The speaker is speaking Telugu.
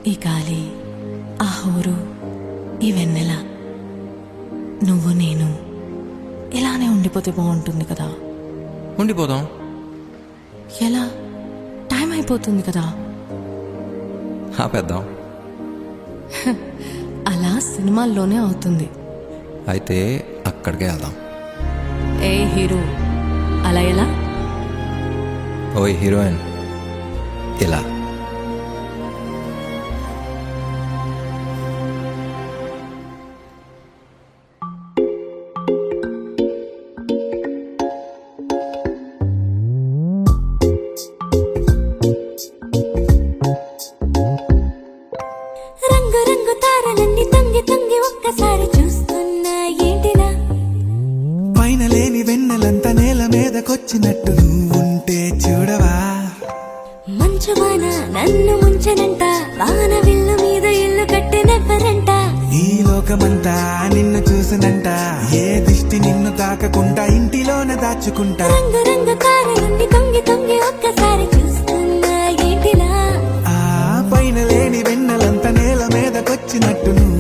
ఈ గాలి, ఆ హోరు, ఈ వెన్నెల, నువ్వు నేను ఇలానే ఉండిపోతే బాగుంటుంది కదా. ఉండిపోదాం. ఎలా? టైం అయిపోతుంది కదా. ఆపేద్దాం. అలా సినిమాల్లోనే అవుతుంది. అయితే అక్కడికే వెళ్దాం. ఏ హీరో, అలా ఎలా? ఓయ్ హీరోయిన్, ఇలా. రంగు రంగు తారలన్నీ తొంగి తొంగి ఒక్కసారి చూస్తున్నా ఏంటిలా? పైన లేని వెన్నెలంతా నేల మీదకొచ్చినట్టు నువ్వుంటే చూడవా? మంచు వాన నన్ను ముంచనంట, వాన విల్లు మీద ఇల్లు కట్టినెవ్వరంట. ఈ లోకమంతా నిన్ను చూసినంట, ఏ దిష్టి నిన్ను తాకకుండా ఇంటిలోన దాచుకుంటా. రంగు రంగు తారలన్నీ తొంగి తొంగి ఒక్కసారి చూస్తున్నా ఏంటిలా? ఆ పైన లేని వెన్నెలంతా నేల మీదకొచ్చినట్టు నువ్వు